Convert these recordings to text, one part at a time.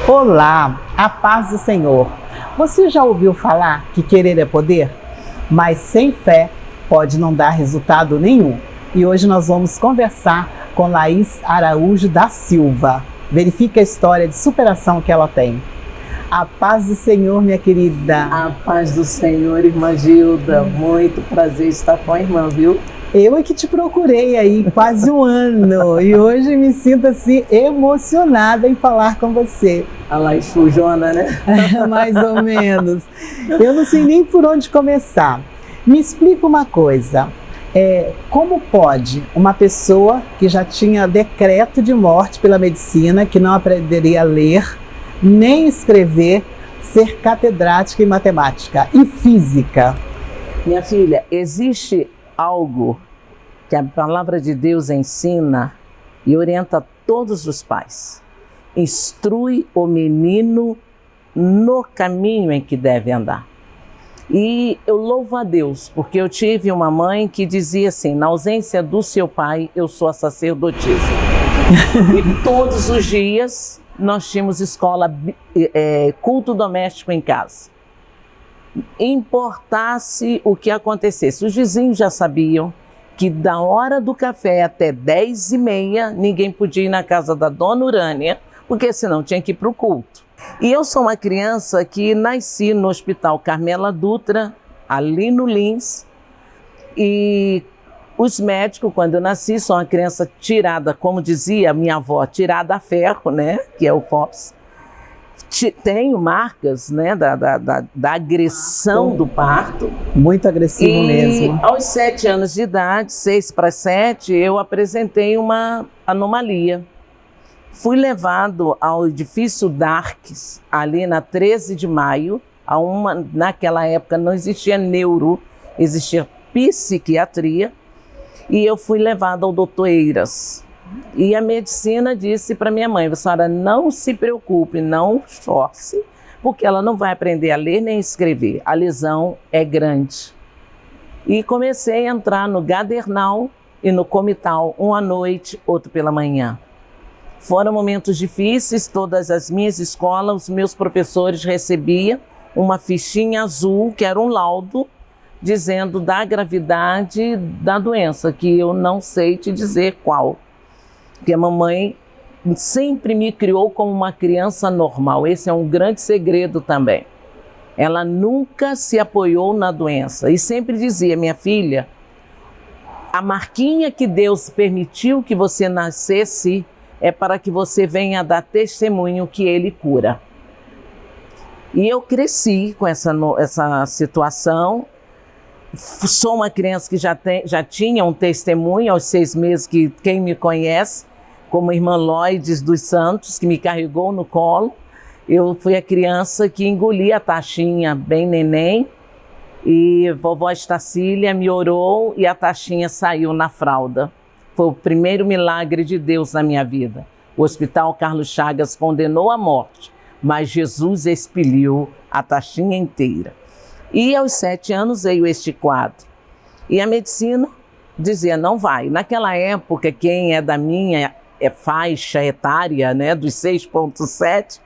Olá, a paz do Senhor. Você já ouviu falar que querer é poder? Mas sem fé pode não dar resultado nenhum. E hoje nós vamos conversar com Laís Araújo da Silva. Verifique a história de superação que ela tem. A paz do Senhor, minha querida. A paz do Senhor, irmã Gilda. Muito prazer estar com a irmã, viu? Eu é que te procurei aí quase um ano e hoje me sinto assim emocionada em falar com você. A Laís Fujona, né? Mais ou menos. Eu não sei nem por onde começar. Me explica uma coisa. Como pode uma pessoa que já tinha decreto de morte pela medicina, que não aprenderia a ler, nem escrever, ser catedrática em matemática e física? Minha filha, existe algo que a palavra de Deus ensina e orienta todos os pais. Instrui o menino no caminho em que deve andar. E eu louvo a Deus, porque eu tive uma mãe que dizia assim: na ausência do seu pai, eu sou a sacerdotisa. E todos os dias nós tínhamos escola, culto doméstico em casa. Importasse o que acontecesse, os vizinhos já sabiam que da hora do café até 10h30 ninguém podia ir na casa da dona Urânia, porque senão tinha que ir para o culto. E eu sou uma criança que nasci no Hospital Carmela Dutra, ali no Lins, e os médicos, quando eu nasci, sou uma criança tirada, como dizia minha avó, tirada a ferro, né, que é o FOPS. Tenho marcas, né, da agressão do parto. Muito agressivo mesmo. Aos 7 anos de idade, 6 para 7, eu apresentei uma anomalia. Fui levado ao edifício Darks, ali na 13 de maio. Naquela época não existia neuro, existia psiquiatria. E eu fui levado ao Dr. Eiras. E a medicina disse para minha mãe: a senhora não se preocupe, não esforce, porque ela não vai aprender a ler nem escrever. A lesão é grande. E comecei a entrar no Gadernal e no Comital, um à noite, outro pela manhã. Foram momentos difíceis, todas as minhas escolas, os meus professores recebiam uma fichinha azul, que era um laudo, dizendo da gravidade da doença, que eu não sei te dizer qual. Porque a mamãe sempre me criou como uma criança normal. Esse é um grande segredo também. Ela nunca se apoiou na doença e sempre dizia: minha filha, a marquinha que Deus permitiu que você nascesse é para que você venha dar testemunho que Ele cura. E eu cresci com essa situação. Sou uma criança que já tinha um testemunho aos 6 meses, que quem me conhece, como a irmã Loides dos Santos, que me carregou no colo. Eu fui a criança que engoli a taxinha bem neném, e vovó Estacília me orou e a taxinha saiu na fralda. Foi o primeiro milagre de Deus na minha vida. O Hospital Carlos Chagas condenou à morte, mas Jesus expeliu a taxinha inteira. E aos 7 anos veio este quadro. E a medicina dizia: não vai. Naquela época, quem é da minha faixa etária, né, dos 6,7,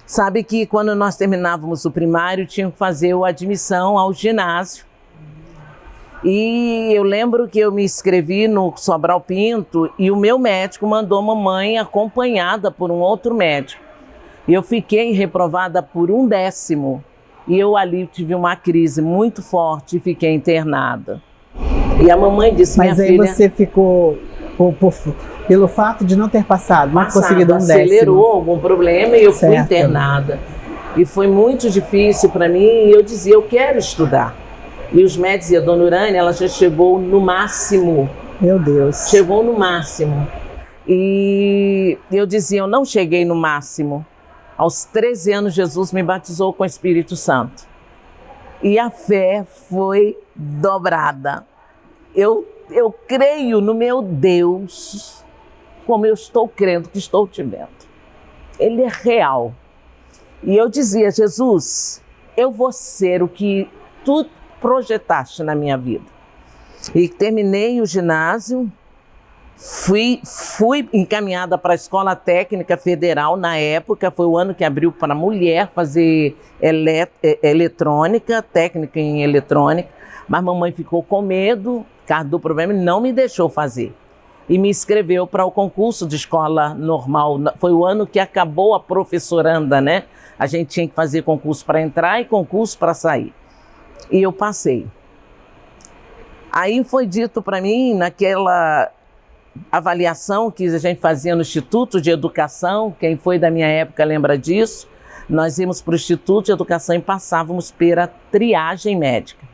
sabe que quando nós terminávamos o primário, tinha que fazer a admissão ao ginásio. E eu lembro que eu me inscrevi no Sobral Pinto e o meu médico mandou a mamãe acompanhada por um outro médico. E eu fiquei reprovada por 1/10. E eu ali tive uma crise muito forte e fiquei internada. E a mamãe disse: mas minha aí filha... você ficou, pelo fato de não ter passado, não conseguido 1/10. Acelerou algum problema e eu fui internada. E foi muito difícil para mim, e eu dizia: eu quero estudar. E os médicos diziam: dona Urânia, ela já chegou no máximo. Meu Deus. Chegou no máximo. E eu dizia: eu não cheguei no máximo. Aos 13 anos, Jesus me batizou com o Espírito Santo. E a fé foi dobrada. Eu creio no meu Deus, como eu estou crendo que estou te vendo. Ele é real. E eu dizia: Jesus, eu vou ser o que tu projetaste na minha vida. E terminei o ginásio, Fui encaminhada para a Escola Técnica Federal, na época, foi o ano que abriu para mulher fazer eletrônica, técnica em eletrônica, mas mamãe ficou com medo, por causa do problema, e não me deixou fazer. E me inscreveu para o concurso de escola normal. Foi o ano que acabou a professoranda, né? A gente tinha que fazer concurso para entrar e concurso para sair. E eu passei. Aí foi dito para mim, naquela avaliação que a gente fazia no Instituto de Educação, quem foi da minha época lembra disso, nós íamos para o Instituto de Educação e passávamos pela triagem médica.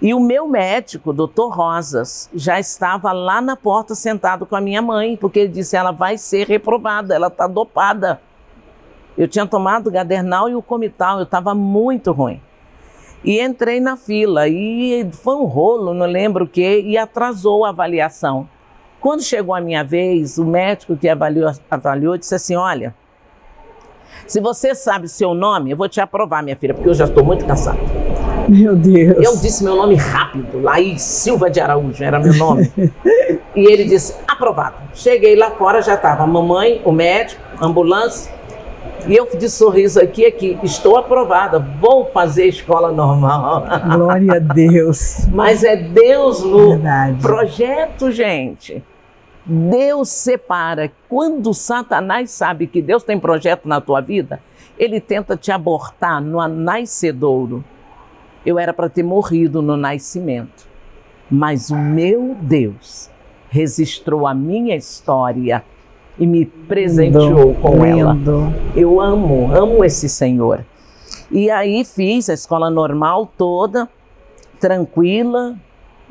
E o meu médico, doutor Rosas, já estava lá na porta sentado com a minha mãe, porque ele disse, ela vai ser reprovada, ela está dopada. Eu tinha tomado o Gadernal e o Comital, eu estava muito ruim. E entrei na fila, e foi um rolo, não lembro o quê, e atrasou a avaliação. Quando chegou a minha vez, o médico que avaliou disse assim, olha, se você sabe seu nome, eu vou te aprovar, minha filha, porque eu já estou muito cansada. Meu Deus. Eu disse meu nome rápido, Laís Silva de Araújo, era meu nome. E ele disse, aprovado. Cheguei lá fora, já estava a mamãe, o médico, a ambulância, e eu de sorriso aqui, estou aprovada, vou fazer escola normal. Glória a Deus. Mas é Deus no Verdade. Projeto, gente. Deus separa. Quando Satanás sabe que Deus tem projeto na tua vida, ele tenta te abortar no nascedouro. Eu era para ter morrido no nascimento, mas o meu Deus registrou a minha história e me presenteou com ela. Eu amo esse Senhor. E aí fiz a escola normal toda, tranquila,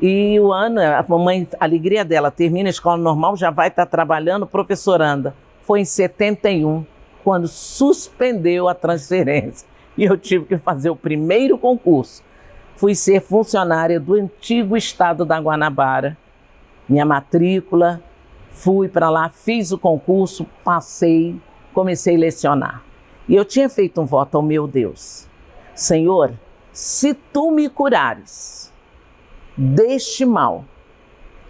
e o ano, a mamãe, a alegria dela, termina a escola normal, já vai estar trabalhando, professoranda. Foi em 71, quando suspendeu a transferência. E eu tive que fazer o primeiro concurso. Fui ser funcionária do antigo estado da Guanabara. Minha matrícula, fui para lá, fiz o concurso, passei, comecei a lecionar. E eu tinha feito um voto ao meu Deus. Senhor, se tu me curares deste mal,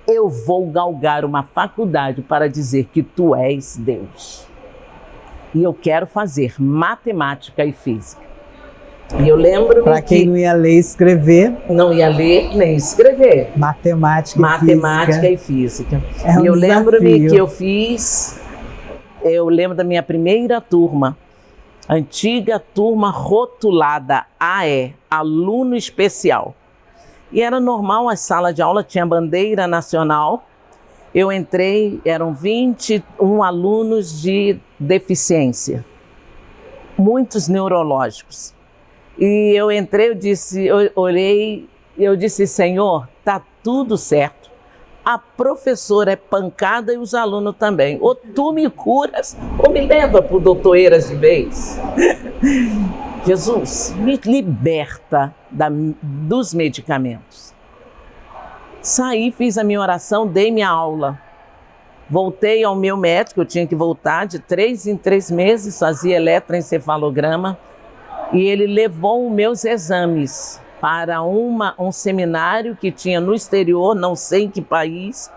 eu vou galgar uma faculdade para dizer que tu és Deus. E eu quero fazer matemática e física. E eu lembro para quem não ia ler e escrever. Não ia ler nem escrever. Matemática e física. É um e eu lembro-me desafio. Eu lembro da minha primeira turma, antiga turma rotulada AE, aluno especial. E era normal, a sala de aula tinha bandeira nacional. Eu entrei, eram 21 alunos de deficiência, muitos neurológicos. E eu entrei, eu olhei, eu disse, Senhor, tá tudo certo. A professora é pancada e os alunos também. Ou tu me curas, ou me leva para o doutor Eiras de vez. Jesus, me liberta dos medicamentos. Saí, fiz a minha oração, dei minha aula. Voltei ao meu médico, eu tinha que voltar de 3 em 3 meses, fazia eletroencefalograma. E ele levou os meus exames para um seminário que tinha no exterior, não sei em que país,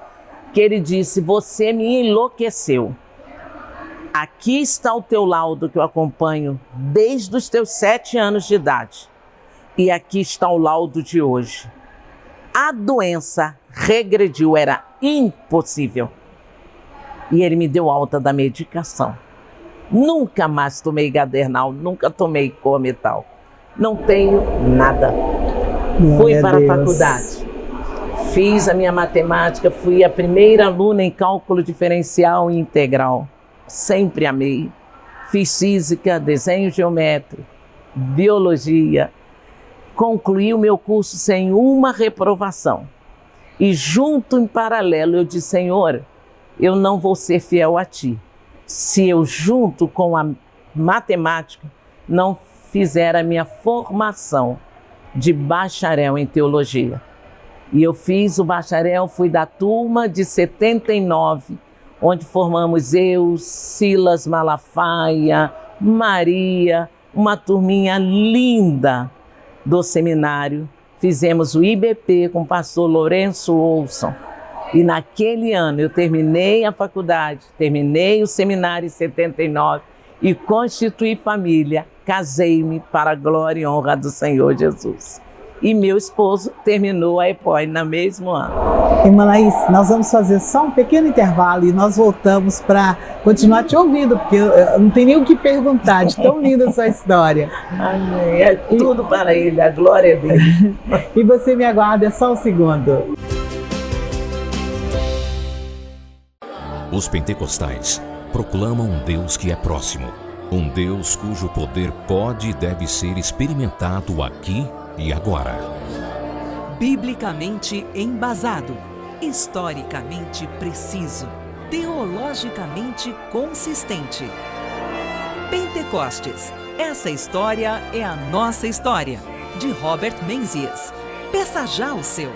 que ele disse, você me enlouqueceu. Aqui está o teu laudo que eu acompanho desde os teus 7 anos de idade. E aqui está o laudo de hoje. A doença regrediu, era impossível. E ele me deu alta da medicação. Nunca mais tomei Gadernal, nunca tomei Comital. Não tenho nada. Fui para a faculdade. Fiz a minha matemática, fui a primeira aluna em cálculo diferencial e integral. Sempre amei. Fiz física, desenho geométrico, biologia. Concluí o meu curso sem uma reprovação. E junto, em paralelo, eu disse, Senhor, eu não vou ser fiel a Ti se eu, junto com a matemática, não fizer a minha formação de bacharel em teologia. E eu fiz o bacharel, fui da turma de 79, onde formamos eu, Silas Malafaia, Maria, uma turminha linda do seminário. Fizemos o IBP com o pastor Lourenço Olson. E naquele ano eu terminei a faculdade, terminei o seminário em 79 e constituí família, casei-me para a glória e honra do Senhor Jesus. E meu esposo terminou a EPOI no mesmo ano. Irmã Laís, nós vamos fazer só um pequeno intervalo e nós voltamos para continuar te ouvindo, porque eu não tenho nem o que perguntar, de tão linda a sua história. Amém. É tudo para Ele, a glória dele. E você me aguarda só um segundo. Os pentecostais proclamam um Deus que é próximo, um Deus cujo poder pode e deve ser experimentado aqui e agora. Biblicamente embasado, historicamente preciso, teologicamente consistente. Pentecostes, essa história é a nossa história, de Robert Menzies. Peça já o seu.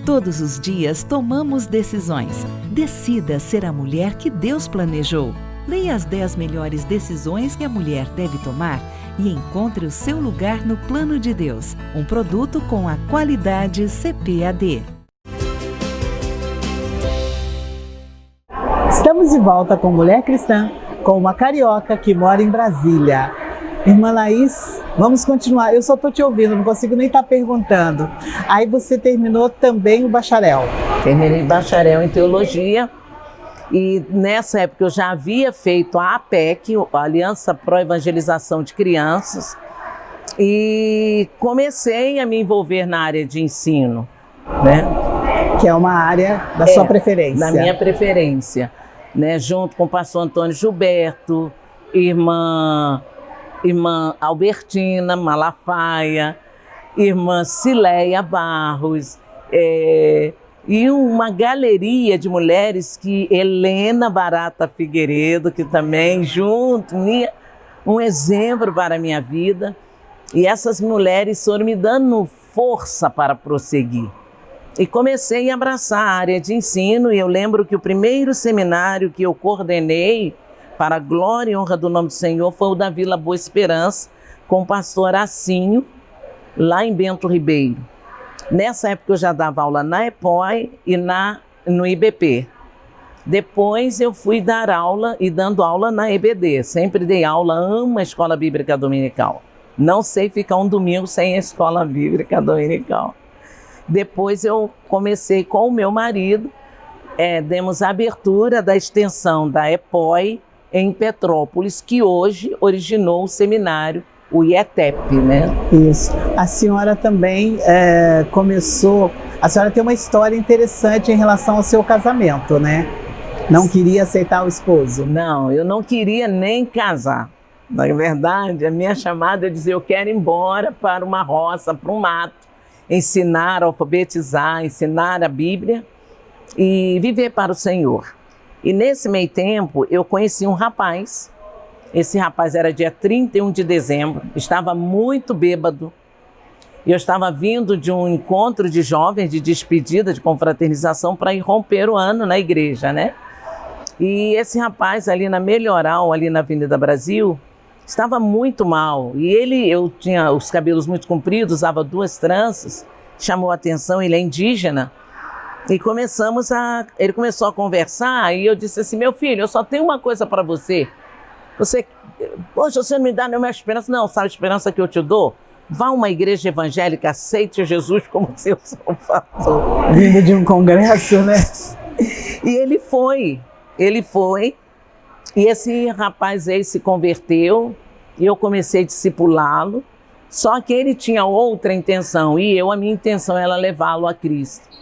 Todos os dias tomamos decisões. Decida ser a mulher que Deus planejou. Leia as 10 melhores decisões que a mulher deve tomar e encontre o seu lugar no plano de Deus. Um produto com a qualidade CPAD. Estamos de volta com Mulher Cristã, com uma carioca que mora em Brasília. Irmã Laís, vamos continuar. Eu só estou te ouvindo, não consigo nem estar perguntando. Aí você terminou também o bacharel. Terminei bacharel em teologia e nessa época eu já havia feito a APEC, a Aliança Pro Evangelização de Crianças, e comecei a me envolver na área de ensino, né? Que é uma área da sua preferência. Da minha preferência, né? Junto com o pastor Antônio Gilberto, irmã Albertina Malafaia, irmã Cileia Barros, e uma galeria de mulheres que Helena Barata Figueiredo, que também junto, um exemplo para a minha vida. E essas mulheres foram me dando força para prosseguir. E comecei a abraçar a área de ensino, e eu lembro que o primeiro seminário que eu coordenei para a glória e honra do nome do Senhor foi o da Vila Boa Esperança, com o pastor Assinho, lá em Bento Ribeiro. Nessa época eu já dava aula na EPOI e no IBP. Depois eu fui dar aula e dando aula na EBD. Sempre dei aula, amo a Escola Bíblica Dominical. Não sei ficar um domingo sem a Escola Bíblica Dominical. Depois eu comecei com o meu marido, demos a abertura da extensão da EPOI em Petrópolis, que hoje originou o seminário, o IETEP, né? Isso. A senhora também começou... A senhora tem uma história interessante em relação ao seu casamento, né? Não queria aceitar o esposo. Não, eu não queria nem casar. Na verdade, a minha chamada é dizer, eu quero ir embora para uma roça, para um mato, ensinar, alfabetizar, ensinar a Bíblia e viver para o Senhor. E nesse meio tempo, eu conheci um rapaz. Esse rapaz era dia 31 de dezembro, estava muito bêbado. Eu estava vindo de um encontro de jovens, de despedida, de confraternização, para ir romper o ano na igreja, né? E esse rapaz ali na Melhoral, ali na Avenida Brasil, estava muito mal. E eu tinha os cabelos muito compridos, usava 2 tranças, chamou a atenção, ele é indígena. E ele começou a conversar e eu disse assim, meu filho, eu só tenho uma coisa para você. Poxa, você não me dá nenhuma esperança. Não, sabe a esperança que eu te dou? Vá a uma igreja evangélica, aceite Jesus como seu salvador. Vindo de um congresso, né? E ele foi. E esse rapaz aí se converteu e eu comecei a discipulá-lo. Só que ele tinha outra intenção e a minha intenção era levá-lo a Cristo.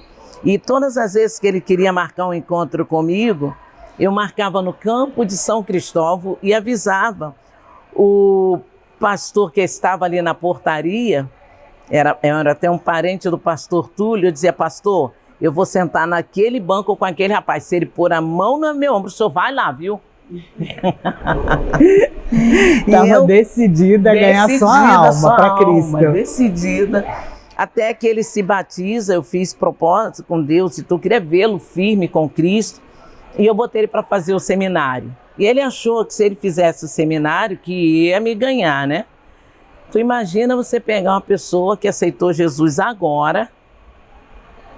E todas as vezes que ele queria marcar um encontro comigo, eu marcava no campo de São Cristóvão e avisava o pastor que estava ali na portaria, era até um parente do pastor Túlio, eu dizia, pastor, eu vou sentar naquele banco com aquele rapaz, se ele pôr a mão no meu ombro, o senhor vai lá, viu? Estava decidida a ganhar sua alma para Cristo. Decidida. Até que ele se batiza, eu fiz propósito com Deus, então eu queria vê-lo firme com Cristo, e eu botei ele para fazer o seminário. E ele achou que se ele fizesse o seminário, que ia me ganhar, né? Tu imagina você pegar uma pessoa que aceitou Jesus agora,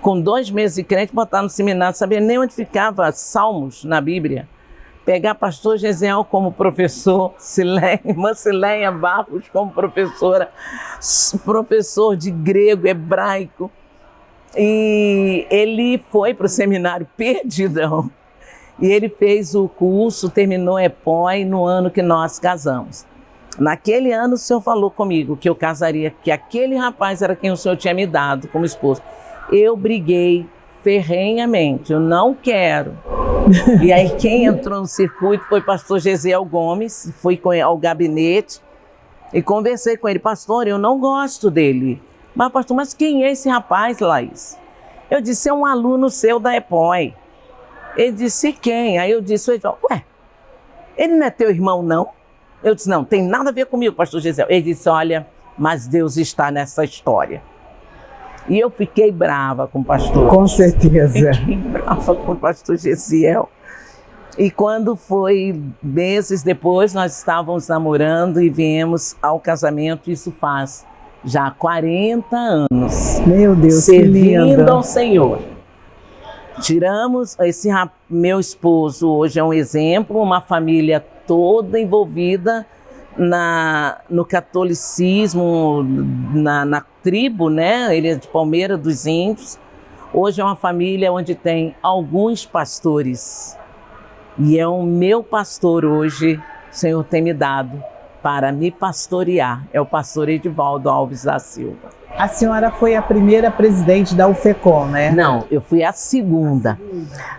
com 2 meses de crente, botar no seminário, não sabia nem onde ficava Salmos na Bíblia. Pegar pastor Gesiel como professor, irmã Sileia Barros como professora, professor de grego, hebraico. E ele foi para o seminário perdidão. E ele fez o curso, terminou EPOI no ano que nós casamos. Naquele ano o senhor falou comigo que eu casaria, que aquele rapaz era quem o senhor tinha me dado como esposo. Eu briguei ferrenhamente, eu não quero. E aí quem entrou no circuito foi o pastor Gesiel Gomes, fui ao gabinete e conversei com ele. Pastor, eu não gosto dele. Mas pastor, mas quem é esse rapaz, Laís? Eu disse, é um aluno seu da EPOI. Ele disse, quem? Aí eu disse, ué, ele não é teu irmão, não? Eu disse, não, tem nada a ver comigo, pastor Gesiel. Ele disse, olha, mas Deus está nessa história. E eu fiquei brava com o pastor. Com certeza. Fiquei brava com o pastor Gesiel. E quando foi meses depois, nós estávamos namorando e viemos ao casamento. Isso faz já 40 anos. Meu Deus, servindo ao Senhor. Tiramos esse meu esposo, hoje é um exemplo, uma família toda envolvida no catolicismo, na tribo, né? Ele é de Palmeira dos Índios. Hoje é uma família onde tem alguns pastores. E é o meu pastor hoje, o Senhor tem me dado para me pastorear. É o pastor Edivaldo Alves da Silva. A senhora foi a primeira presidente da UFECOM, né? Não, eu fui a segunda.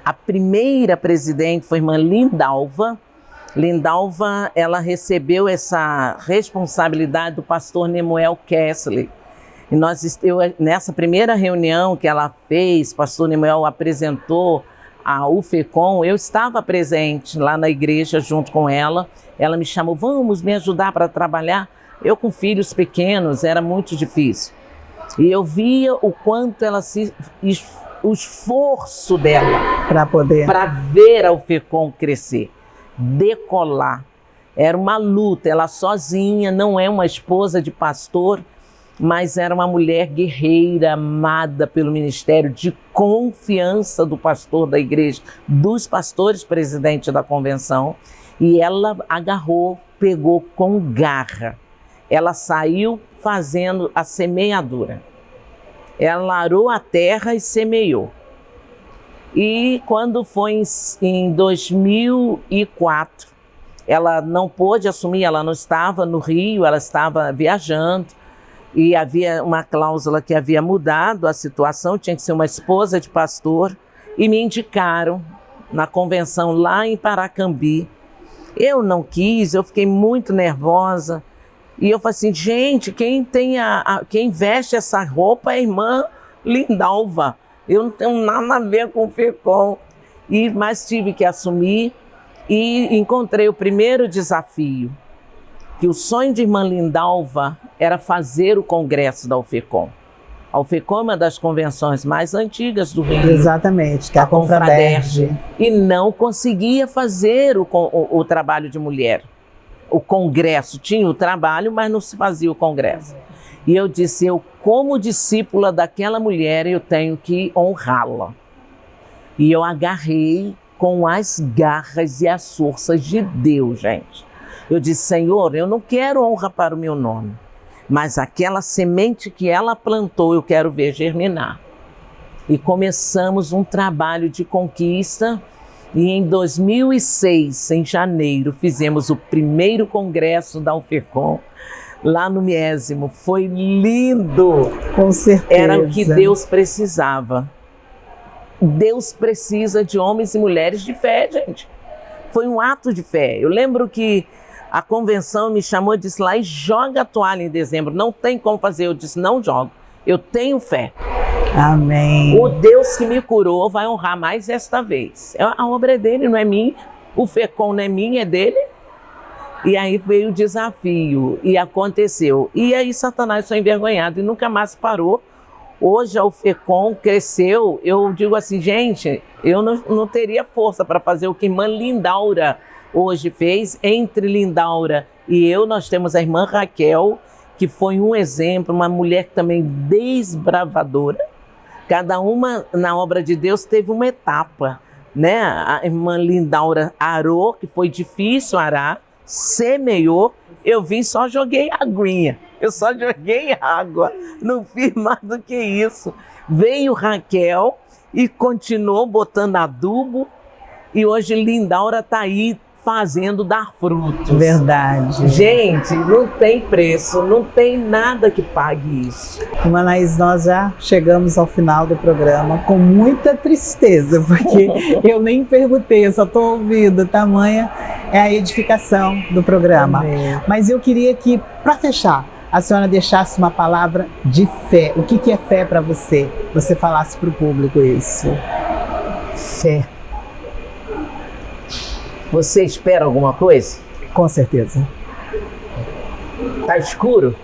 A primeira presidente foi a irmã Lindalva. Lindalva, ela recebeu essa responsabilidade do pastor Nemuel Kessler. E nessa primeira reunião que ela fez, o pastor Nemuel apresentou a UFECOM, eu estava presente lá na igreja junto com ela. Ela me chamou, vamos me ajudar para trabalhar. Eu com filhos pequenos, era muito difícil. E eu via o quanto ela o esforço dela para ver a UFECOM crescer, decolar. Era uma luta, ela sozinha, não é uma esposa de pastor, mas era uma mulher guerreira, amada pelo ministério, de confiança do pastor da igreja, dos pastores presidente da convenção. E ela agarrou, pegou com garra. Ela saiu fazendo a semeadura. Ela arou a terra e semeou. E quando foi em 2004, ela não pôde assumir, ela não estava no Rio, ela estava viajando. E havia uma cláusula que havia mudado a situação, tinha que ser uma esposa de pastor. E me indicaram na convenção lá em Paracambi. Eu não quis, eu fiquei muito nervosa. E eu falei assim, gente, quem veste essa roupa é a irmã Lindalva. Eu não tenho nada a ver com o FECOM. Mas tive que assumir e encontrei o primeiro desafio, que o sonho de irmã Lindalva era fazer o congresso da UFECOM. A UFECOM é uma das convenções mais antigas do Rio. Exatamente, que é a Confraderge. E não conseguia fazer o trabalho de mulher. O congresso tinha o trabalho, mas não se fazia o congresso. E eu disse, como discípula daquela mulher, eu tenho que honrá-la. E eu agarrei com as garras e as forças de Deus, gente. Eu disse, Senhor, eu não quero honra para o meu nome, mas aquela semente que ela plantou, eu quero ver germinar. E começamos um trabalho de conquista. E em 2006, em janeiro, fizemos o primeiro congresso da UFECOM, lá no Miésimo. Foi lindo! Com certeza. Era o que Deus precisava. Deus precisa de homens e mulheres de fé, gente. Foi um ato de fé. Eu lembro que a convenção me chamou e disse, lá e joga a toalha em dezembro. Não tem como fazer. Eu disse, não jogo. Eu tenho fé. Amém. O Deus que me curou vai honrar mais esta vez. A obra é dele, não é minha. O FECOM não é minha, é dele. E aí veio o desafio e aconteceu. E aí Satanás foi envergonhado e nunca mais parou. Hoje a FECOM cresceu. Eu digo assim, gente, eu não teria força para fazer o que a irmã Lindaura hoje fez. Entre Lindaura e eu, nós temos a irmã Raquel, que foi um exemplo, uma mulher também desbravadora, Cada uma na obra de Deus teve uma etapa, né? A irmã Lindaura arou, que foi difícil arar, semeou, eu vim só joguei aguinha, eu só joguei água, não fiz mais do que isso. Veio Raquel e continuou botando adubo, e hoje Lindaura está aí fazendo dar frutos. Verdade. Gente, não tem preço, não tem nada que pague isso. Irmã Anaís, nós já chegamos ao final do programa com muita tristeza, porque eu nem perguntei, eu só estou ouvindo, tamanha é a edificação do programa. Amém. Mas eu queria que, para fechar, a senhora deixasse uma palavra de fé. O que é fé para você? Você falasse para o público isso. Fé. Você espera alguma coisa? Com certeza. Tá escuro?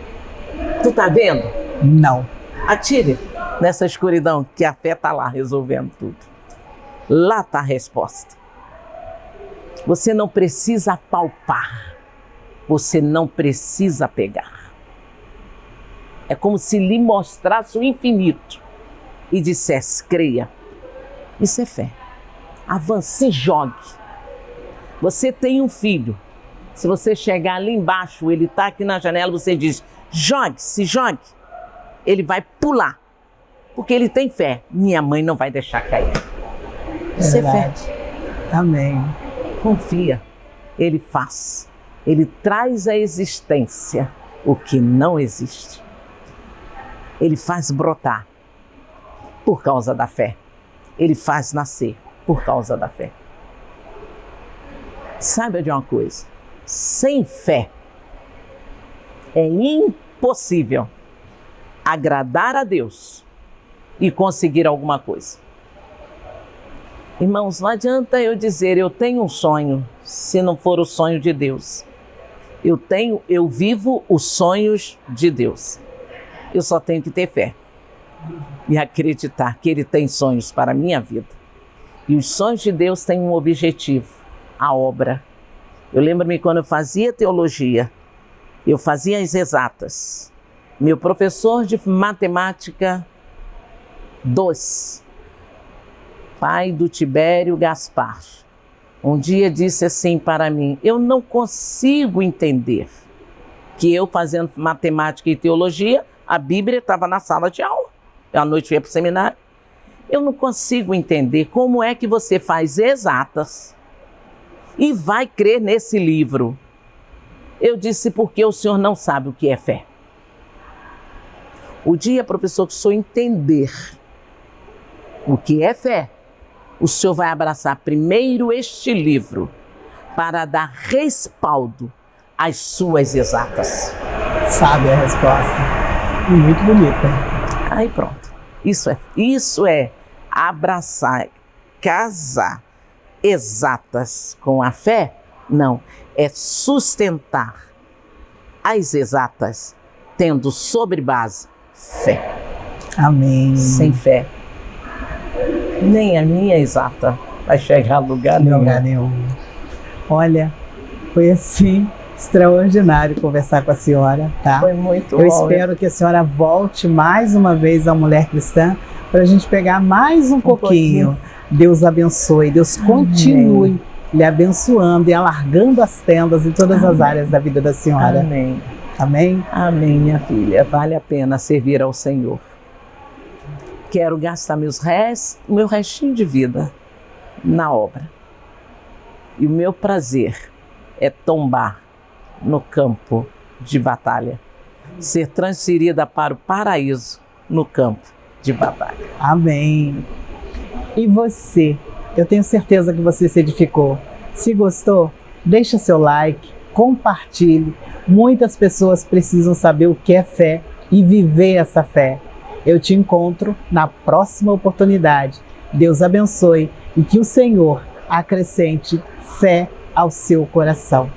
Tu tá vendo? Não. Atire nessa escuridão, que a fé tá lá resolvendo tudo. Lá tá a resposta. Você não precisa palpar. Você não precisa pegar. É como se lhe mostrasse o infinito e dissesse, creia. Isso é fé. Avance, jogue. Você tem um filho. Se você chegar ali embaixo, ele está aqui na janela, você diz, jogue-se, jogue. Ele vai pular, porque ele tem fé. Minha mãe não vai deixar cair. Isso é fé. Amém. Confia. Ele faz. Ele traz à existência o que não existe. Ele faz brotar por causa da fé. Ele faz nascer por causa da fé. Saiba de uma coisa, sem fé é impossível agradar a Deus e conseguir alguma coisa. Irmãos, não adianta eu dizer eu tenho um sonho, se não for o sonho de Deus. Eu vivo os sonhos de Deus. Eu só tenho que ter fé e acreditar que Ele tem sonhos para a minha vida. E os sonhos de Deus têm um objetivo. A obra. Eu lembro-me quando eu fazia teologia, eu fazia as exatas. Meu professor de matemática 2, pai do Tibério Gaspar, um dia disse assim para mim, eu não consigo entender que eu fazendo matemática e teologia, a Bíblia estava na sala de aula, eu à noite ia para o seminário, eu não consigo entender como é que você faz exatas e vai crer nesse livro. Eu disse, porque o senhor não sabe o que é fé. O dia, professor, que o senhor entender o que é fé, o senhor vai abraçar primeiro este livro para dar respaldo às suas exatas. Sabe a resposta. Muito bonita. Aí pronto. Isso é abraçar, casar exatas com a fé? Não, é sustentar as exatas tendo sobre base fé. Amém. Sem fé, nem a minha exata vai chegar a lugar nenhum. Olha, foi assim extraordinário conversar com a senhora, tá? Foi muito bom. Eu espero que a senhora volte mais uma vez à Mulher Cristã para a gente pegar mais um pouquinho. Deus abençoe, Deus continue lhe abençoando e alargando as tendas em todas as áreas da vida da senhora. Amém. Amém? Amém, minha filha. Vale a pena servir ao Senhor. Quero gastar meu restinho de vida na obra. E o meu prazer é tombar no campo de batalha. Ser transferida para o paraíso no campo de batalha. Amém. E você? Eu tenho certeza que você se edificou. Se gostou, deixa seu like, compartilhe. Muitas pessoas precisam saber o que é fé e viver essa fé. Eu te encontro na próxima oportunidade. Deus abençoe e que o Senhor acrescente fé ao seu coração.